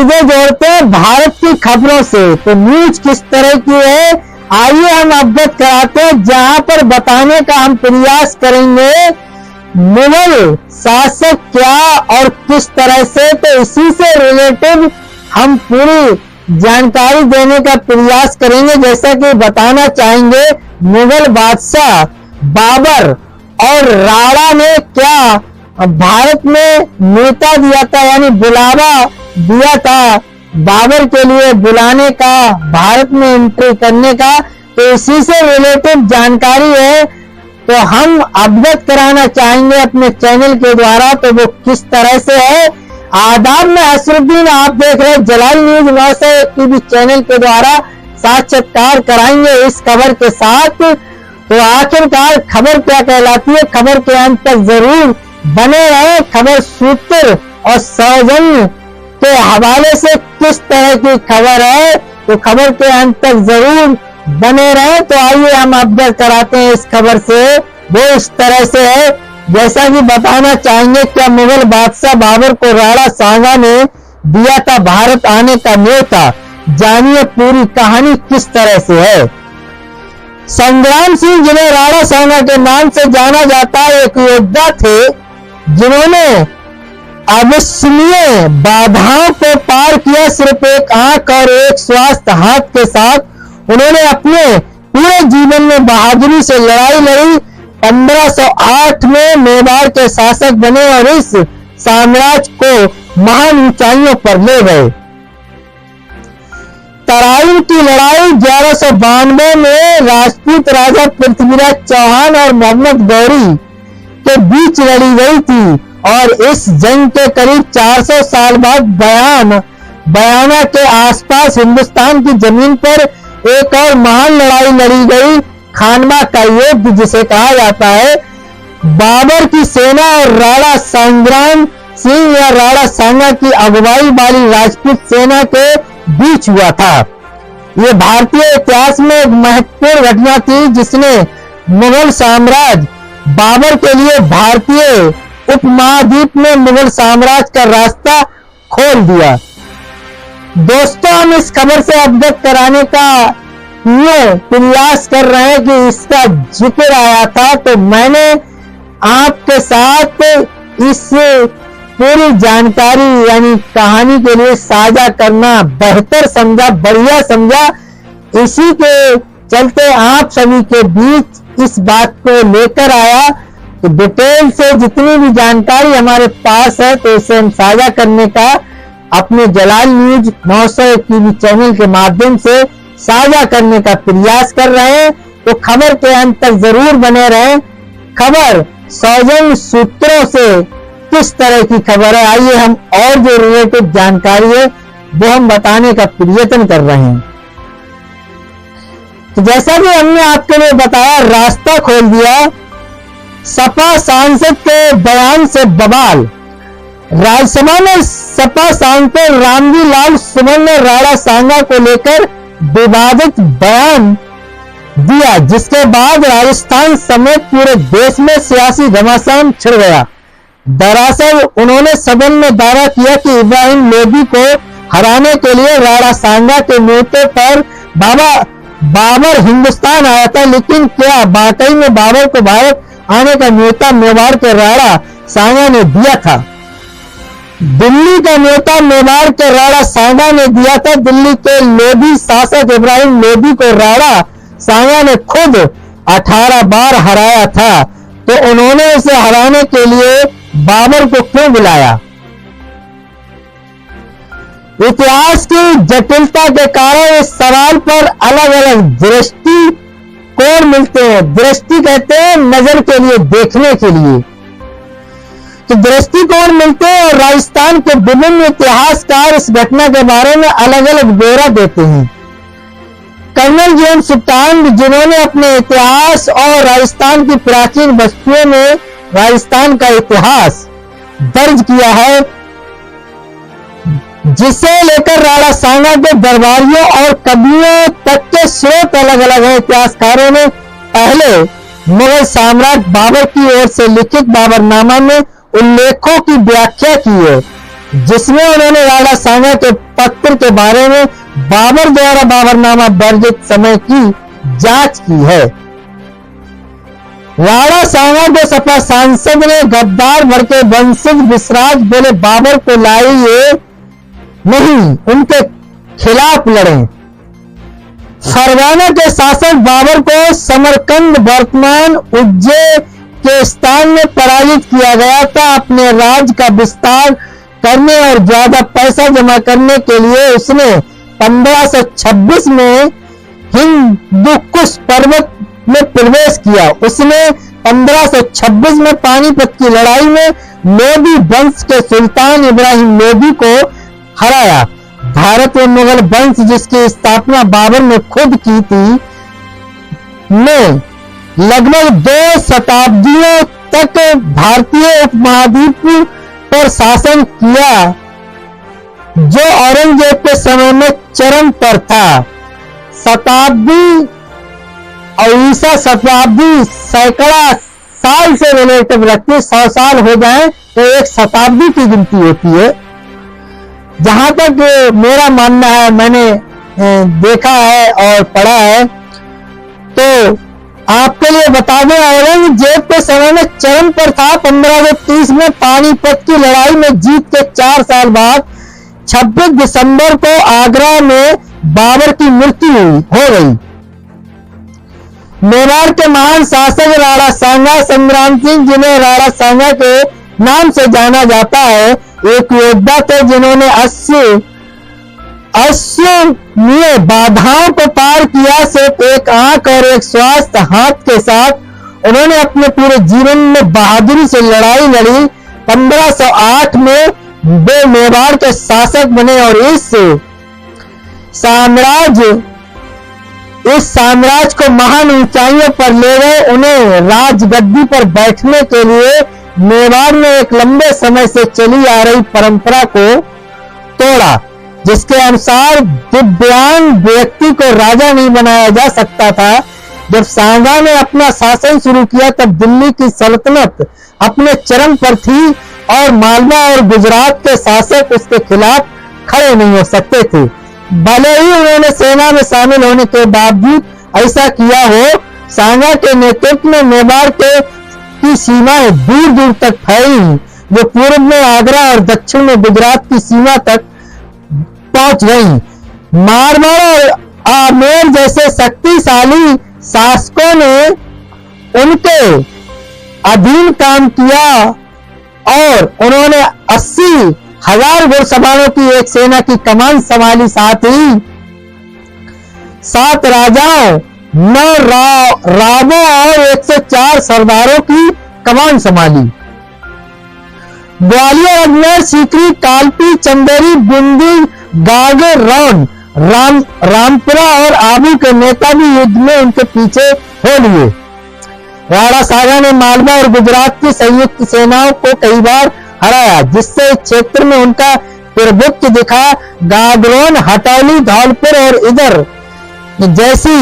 न्यूज़ें जोड़ते हैं भारत की खबरों से। तो न्यूज किस तरह की है आइए हम अवगत कराते हैं, जहां पर बताने का हम प्रयास करेंगे मुगल शासक क्या और किस तरह से। तो इसी से रिलेटेड हम पूरी जानकारी देने का प्रयास करेंगे। जैसा कि बताना चाहेंगे मुगल बादशाह बाबर और राणा ने क्या भारत में न्योता दिया था, यानी बुलावा दिया था बाबर के लिए बुलाने का, भारत में एंट्री करने का। तो इसी से रिलेटेड जानकारी है, तो हम अवगत कराना चाहेंगे अपने चैनल के द्वारा। तो वो किस तरह से है। आदाब में असरुद्दीन, आप देख रहे हैं जलाल न्यूज 9 टीवी चैनल के द्वारा साक्षात्कार कराएंगे इस खबर के साथ। तो आखिरकार खबर क्या कहलाती है, खबर के अंत तक जरूर बने रहे। खबर सूत्र और सौजन्य के हवाले से किस तरह की खबर है, तो खबर के अंत तक जरूर बने रहे। तो आइए हम अवगत कराते हैं इस खबर से। वो इस तरह से है, जैसा कि बताना चाहेंगे क्या मुगल बादशाह बाबर को राणा सांगा ने दिया था भारत आने का न्योता। जानिए पूरी कहानी किस तरह से है। संग्राम सिंह, जिन्हें राणा सांगा के नाम से जाना जाता है, एक योद्धा थे जिन्होंने अविश्वसनीय बाधाओं को पार किया। सिर्फ एक आंख और एक स्वस्थ हाथ के साथ उन्होंने अपने पूरे जीवन में बहादुरी से लड़ाई लड़ी। 1508 में मेवाड़ के शासक बने और इस साम्राज्य को महान ऊंचाइयों पर ले गए। तराइन की लड़ाई 1192 में राजपूत राजा पृथ्वीराज चौहान और मोहम्मद गौरी के बीच लड़ी गई थी और इस जंग के करीब 400 साल बाद बयाना के आसपास हिंदुस्तान की जमीन पर एक और महान लड़ाई लड़ी गई, खानवा का युद्ध जिसे कहा जाता है। बाबर की सेना और राणा संग्राम सिंह या राणा सांगा की अगुवाई वाली राजपूत सेना के बीच हुआ था। यह भारतीय इतिहास में एक महत्वपूर्ण घटना थी जिसने मुगल साम्राज्य बाबर के लिए भारतीय उपमहाद्वीप में मुगल साम्राज्य का रास्ता खोल दिया। दोस्तों, हम इस खबर से अवगत कराने का ये प्रयास कर रहे हैं कि इसका जिक्र आया था, तो मैंने आपके साथ इस पूरी जानकारी यानी कहानी के लिए साझा करना बेहतर समझा, बढ़िया समझा। इसी के चलते आप सभी के बीच इस बात को लेकर आया। तो डिटेल से जितनी भी जानकारी हमारे पास है तो इसे हम साझा करने का अपने जलाल न्यूज 900 टीवी चैनल के माध्यम से साझा करने का प्रयास कर रहे हैं। तो खबर के अंत तक जरूर बने रहें। खबर सौजन्य सूत्रों से किस तरह की खबर है, आइए हम और जो रिलेटेड जानकारी है वो हम बताने का प्रयत्न कर रहे हैं। तो जैसा कि हमने आपके लिए बताया, रास्ता खोल दिया। सपा सांसद के बयान से बवाल। राज्यसभा में सपा सांसद रामजी लाल सुमन ने राणा सांगा को लेकर विवादित बयान दिया, जिसके बाद राजस्थान समेत पूरे देश में सियासी घमासान छिड़ गया। दरअसल उन्होंने सदन में दावा किया कि इब्राहिम लोदी को हराने के लिए राणा सांगा के न्योते पर बाबर हिंदुस्तान आया था, लेकिन क्या वाकई में बाबर को भारत आने का न्योता मेवाड़ के राणा सांगा ने दिया था? दिल्ली का न्योता मेवाड़ के राणा सांगा ने दिया था। दिल्ली के लोधी शासक इब्राहिम लोदी को राणा सांगा ने खुद 18 बार हराया था, तो उन्होंने उसे हराने के लिए बाबर को क्यों बुलाया? इतिहास की जटिलता के कारण इस सवाल पर अलग अलग दृष्टिकोण मिलते हैं। दृष्टि कहते हैं नजर के लिए, देखने के लिए, तो दृष्टिकोण मिलते हैं और राजस्थान के विभिन्न इतिहासकार इस घटना के बारे में अलग अलग ब्यौरा देते हैं। कर्नल जेम्स सुल्तान, जिन्होंने अपने इतिहास और राजस्थान की प्राचीन वस्तुओं में राजस्थान का इतिहास दर्ज किया है, जिसे लेकर राणा सांगा के दरबारियों और कवियों तक के स्रोत अलग अलग है। इतिहासकारों ने पहले मुगल सम्राट बाबर की ओर से लिखित बाबरनामा में उल्लेखों की व्याख्या की है। जिसमें उन्होंने राणा सांगा के पत्र के बारे में बाबर द्वारा बाबरनामा वर्जित समय की जांच की है। राणा सांगा को सपा सांसद ने गद्दार भर के वंशज विसराज बोले बाबर को लाइए नहीं, उनके खिलाफ लड़े। फरगाना के शासक बाबर को समरकंद वर्तमान उज्जैन के स्थान में पराजित किया गया था। अपने राज्य का विस्तार करने और ज्यादा पैसा जमा करने के लिए उसने 1526 में हिंदुकुश पर्वत में प्रवेश किया। उसने 1526 में पानीपत की लड़ाई में लोधी वंश के सुल्तान इब्राहिम लोधी को हराया। भारत में मुगल वंश जिसकी स्थापना बाबर ने खुद की थी ने लगभग 2 शताब्दियों तक भारतीय उपमहाद्वीप पर शासन किया, जो औरंगजेब के समय में चरम पर था। ईसा शताब्दी सैकड़ा साल से रिलेटिव रखते, 100 साल हो जाए तो एक शताब्दी की गिनती होती है। जहां तक मेरा मानना है, मैंने देखा है और पढ़ा है, तो आपके लिए बता दें, औरंगजेब के समय में चरम पर था। 1530 में पानीपत की लड़ाई में जीत के 4 साल बाद 26 दिसंबर को आगरा में बाबर की मृत्यु हो गई। मेवाड़ के महान शासक राणा सांगा संग्राम सिंह, जिन्हें राणा सांगा के नाम से जाना जाता है, एक योद्धा थे जिन्होंने अश्वमेध बाधाओं को पार किया। सिर्फ एक आंख और एक स्वस्थ हाथ के साथ उन्होंने अपने पूरे जीवन में बहादुरी से लड़ाई लड़ी। 1508 में वे मेवाड़ के शासक बने और इस साम्राज्य को महान ऊंचाइयों पर ले गए। उन्हें राजगद्दी पर बैठने के लिए मेवाड़ ने एक लंबे समय से चली आ रही परंपरा को तोड़ा, जिसके अनुसार दिव्यांग व्यक्ति को राजा नहीं बनाया जा सकता था। जब सांगा ने अपना शासन शुरू किया तब दिल्ली की सल्तनत अपने चरम पर थी और मालवा और गुजरात के शासक उसके खिलाफ खड़े नहीं हो सकते थे। भले ही उन्होंने सेना में शामिल होने के बावजूद ऐसा किया हो, सांगा के नेतृत्व में मेवाड़ की सीमाएं दूर दूर तक फैली, जो पूर्व में आगरा और दक्षिण में गुजरात की सीमा तक पहुंच गई। मारवाड़ और आमेर जैसे शक्तिशाली शासकों ने उनके अधीन काम किया और उन्होंने 80,000 घुड़सवारों की एक सेना की कमान संभाली। साथ ही 7 राजाओं, 9 रावों और 104 सरदारों की कमान संभाली। ग्वालियर, अजमेर, सीकरी, कालपी, चंदेरी, बूंदी, गागर, रौन, रामपुरा और आबू के नेता भी युद्ध में उनके पीछे हो लिए। राणा सांगा ने मालवा और गुजरात की संयुक्त सेनाओं को कई बार हराया, जिससे इस क्षेत्र में उनका प्रभुत्व दिखा। गागरोन, हटौली, धौलपुर और इधर जैसी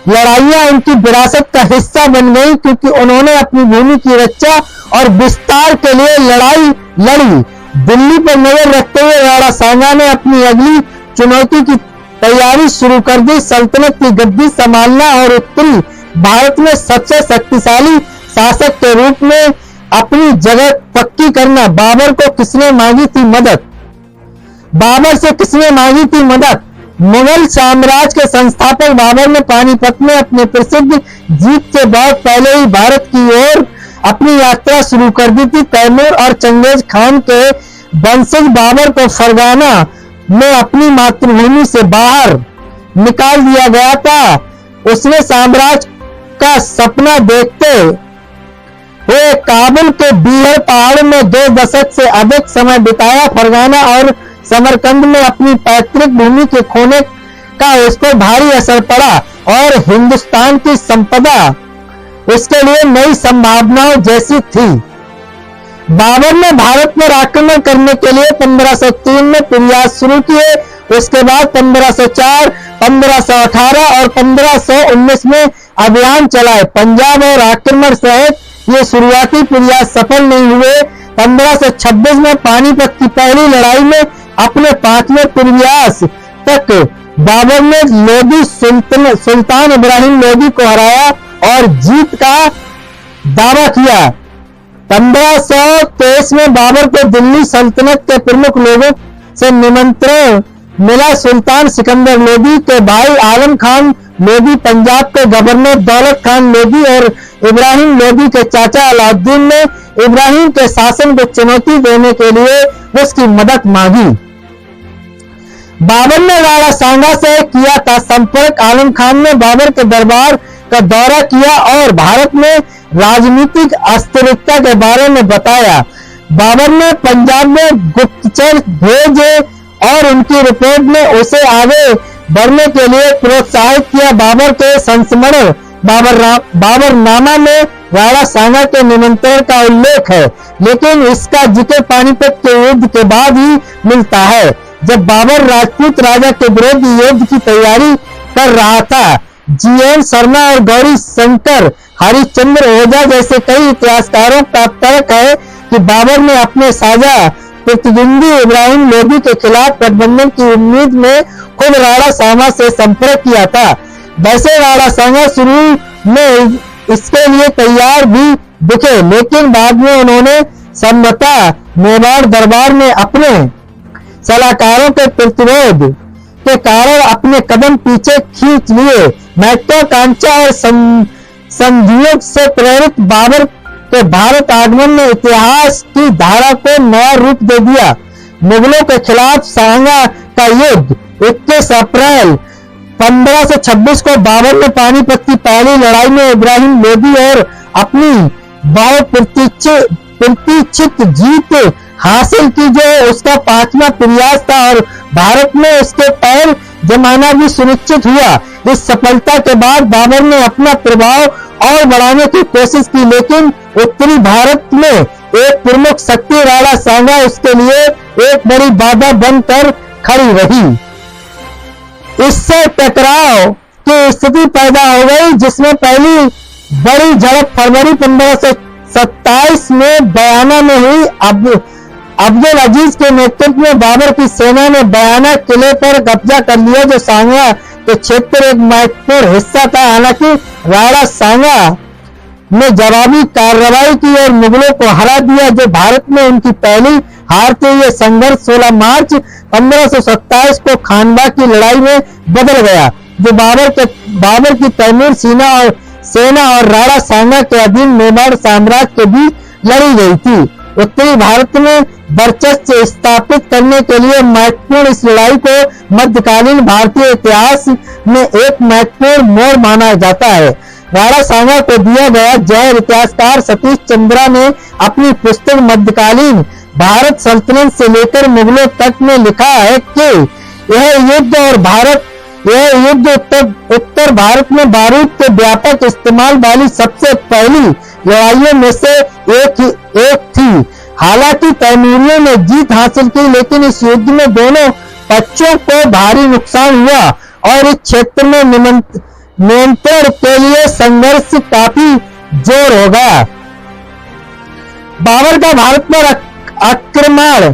लड़ाइयां उनकी विरासत का हिस्सा बन गई, क्योंकि उन्होंने अपनी भूमि की रक्षा और विस्तार के लिए लड़ाई लड़ी। दिल्ली पर नजर रखते हुए राणा सांगा ने अपनी अगली चुनौती की तैयारी शुरू कर दी। सल्तनत की गद्दी संभालना और उत्तरी भारत में सबसे शक्तिशाली शासक के रूप में अपनी जगह पक्की करना। बाबर को किसने मांगी थी मदद? बाबर से किसने मांगी थी मदद? मुगल साम्राज्य के संस्थापक बाबर ने पानीपत में अपने प्रसिद्ध जीत के बहुत पहले ही भारत की ओर अपनी यात्रा शुरू कर दी थी। तैमूर और चंगेज खान के वंशज बाबर को फरगाना में अपनी मातृभूमि से बाहर निकाल दिया गया था। उसने साम्राज्य का सपना देखते हुए काबुल के बीहड़ पहाड़ में 2 दशक से अधिक समय बिताया। फरगाना और समरकंद में अपनी पैतृक भूमि के खोने का उसको भारी असर पड़ा और हिंदुस्तान की संपदा उसके लिए नई संभावनाओं जैसी थी। बाबर ने भारत पर आक्रमण करने के लिए 1503 में प्रयास शुरू किए। उसके बाद 1504, 1518 और 1519 में अभियान चलाए। पंजाब और आक्रमण सहित ये शुरुआती प्रयास सफल नहीं हुए। 1526 में पानीपत की पहली लड़ाई में अपने 5वें प्रयास तक बाबर ने लोधी सुल्तान इब्राहिम लोधी को हराया और जीत का दावा किया। 1523 में बाबर को दिल्ली सल्तनत के प्रमुख लोगों से निमंत्रण मिला। सुल्तान सिकंदर लोधी के भाई आलम खान लोधी, पंजाब के गवर्नर दौलत खान लोधी और इब्राहिम लोधी के चाचा अलाउद्दीन ने इब्राहिम के शासन को चुनौती देने के लिए उसकी मदद मांगी। बाबर ने राणा सांगा से किया था संपर्क। आलम खान ने बाबर के दरबार का दौरा किया और भारत में राजनीतिक अस्थिरता के बारे में बताया। बाबर ने पंजाब में गुप्तचर भेजे और उनकी रिपोर्ट में उसे आगे बढ़ने के लिए प्रोत्साहित किया। बाबर के संस्मरण बाबरनामा में राणा सांगा के निमंत्रण का उल्लेख है, लेकिन इसका जिक्र पानीपत के युद्ध के बाद ही मिलता है, जब बाबर राजपूत राजा के विरुद्ध युद्ध की तैयारी कर रहा था। जीएन शर्मा और गौरी शंकर हरिश्चंद्र ओझा जैसे कई इतिहासकारों का तर्क है कि बाबर ने अपने साझा प्रतिद्वंदी इब्राहिम लोधी के खिलाफ गठबंधन की उम्मीद में खुद राणा सांगा से संपर्क किया था। वैसे राणा सांगा शुरू में इसके लिए तैयार भी दिखे, लेकिन बाद में उन्होंने संभवतः मेवाड़ दरबार में अपने सलाहकारों के प्रतिरोध के कारण अपने कदम पीछे खींच लिए। महत्वाकांक्षा और संधियों से प्रेरित बाबर के भारत आगमन ने इतिहास की धारा को नया रूप दे दिया। मुगलों के खिलाफ सांगा का युद्ध 21 अप्रैल 1526 को बाबर ने पानीपत की पहली लड़ाई में इब्राहिम लोधी और अपनी बहुप्रतीक्षित जीत हासिल की, जो उसका 5वां प्रयास था और भारत में उसके पैर जमाना भी सुनिश्चित हुआ। इस सफलता के बाद बाबर ने अपना प्रभाव और बढ़ाने की कोशिश की, लेकिन उत्तरी भारत में एक प्रमुख शक्ति राणा सांगा उसके लिए एक बड़ी बाधा बनकर खड़ी रही। इससे टकराव की स्थिति पैदा हो गई, जिसमें पहली बड़ी झड़प फरवरी 1527 में बयाना में हुई। अब्दुल अजीज के नेतृत्व में बाबर की सेना ने बयाना किले पर कब्जा कर लिया, जो सांगा के क्षेत्र एक महत्वपूर्ण हिस्सा था। हालांकि राणा सांगा ने जवाबी कार्रवाई की और मुगलों को हरा दिया, जो भारत में उनकी पहली हार थी। यह संघर्ष 16 मार्च 1527 को खानवा की लड़ाई में बदल गया, जो बाबर की तैमूर सेना और राणा सांगा के अधीन मेवाड़ साम्राज्य के बीच लड़ी गई थी। उत्तरी भारत में वर्चस्व स्थापित करने के लिए महत्वपूर्ण इस लड़ाई को मध्यकालीन भारतीय इतिहास में एक महत्वपूर्ण मोड़ माना जाता है। राणा सांगा को दिया गया जहर इतिहासकार सतीश चंद्रा ने अपनी पुस्तक मध्यकालीन भारत सल्तनत से लेकर मुगलों तक में लिखा है कि यह युद्ध उत्तर भारत में बारूद के व्यापक इस्तेमाल वाली सबसे पहली लड़ाइयों में से एक थी। हालांकि तैमूरियों ने जीत हासिल की, लेकिन इस युद्ध में दोनों पक्षों को भारी नुकसान हुआ और इस क्षेत्र में नियंत्रण के लिए संघर्ष काफी जोर होगा। बाबर का भारत पर आक्रमण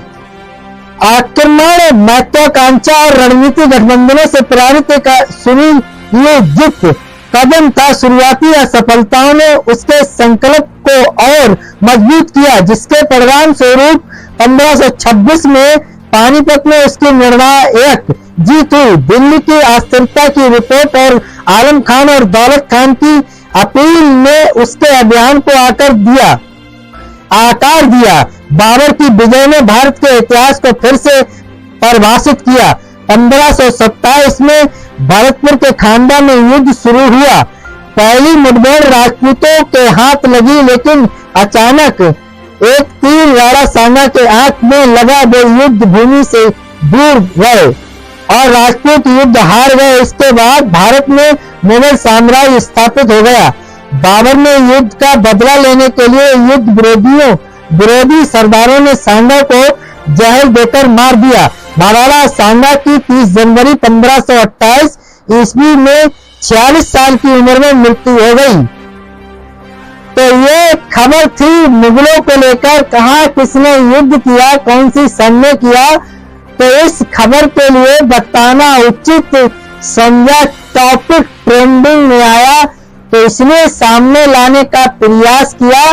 महत्वाकांक्षा और रणनीतिक गठबंधनों से प्रेरित एक सुनियोजित कदम था। शुरुआती असफलताओं ने उसके संकल्प को और मजबूत किया, जिसके परिणाम स्वरूप 1526 में पानीपत में उसकी निर्णायक जीत हुई। दिल्ली की अस्थिरता की रिपोर्ट और आलम खान और दौलत खान की अपील ने उसके अभियान को आकार दिया। बाबर की विजय ने भारत के इतिहास को फिर से परिभाषित किया। 1527 में भरतपुर के खानवा में युद्ध शुरू हुआ। पहली मुठभेड़ राजपूतों के हाथ लगी, लेकिन अचानक एक तीर राणा सांगा के आंख में लगा। वे युद्ध भूमि से दूर गए और राजपूत युद्ध हार गए। इसके बाद भारत में मुगल साम्राज्य स्थापित हो गया। बाबर ने युद्ध का बदला लेने के लिए युद्ध विरोधी सरदारों ने सांगा को जहर देकर मार दिया। महाराणा सांगा की 30 जनवरी 1528 ईस्वी में 46 साल की उम्र में मृत्यु हो गई। तो ये खबर थी मुगलों को लेकर, कहाँ किसने युद्ध किया, कौन सी सन में किया। तो इस खबर के लिए बताना उचित समझा, टॉपिक ट्रेंडिंग में आया तो इसने सामने लाने का प्रयास किया।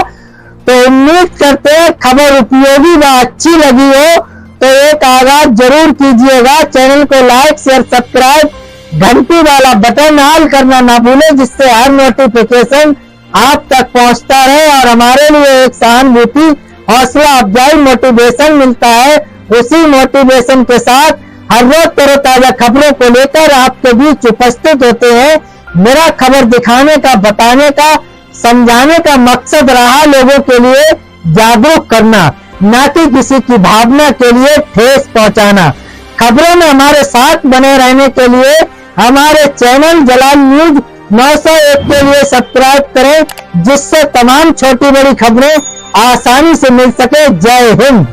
तो उम्मीद करते हैं खबर उपयोगी व अच्छी लगी हो तो एक आगाज जरूर कीजिएगा। चैनल को लाइक शेयर सब्सक्राइब, घंटी वाला बटन ऑल करना ना भूलें, जिससे हर नोटिफिकेशन आप तक पहुंचता रहे और हमारे लिए एक सहानुभूति, हौसला अफजाई, मोटिवेशन मिलता है। उसी मोटिवेशन के साथ हर रोज तरोताजा खबरों को लेकर आपके बीच उपस्थित होते हैं। मेरा खबर दिखाने का, बताने का, समझाने का मकसद रहा लोगों के लिए जागरूक करना, न कि किसी की भावना के लिए ठेस पहुंचाना। खबरों में हमारे साथ बने रहने के लिए हमारे चैनल जलाल न्यूज 901 के लिए सब्सक्राइब करें, जिससे तमाम छोटी बड़ी खबरें आसानी से मिल सके। जय हिंद।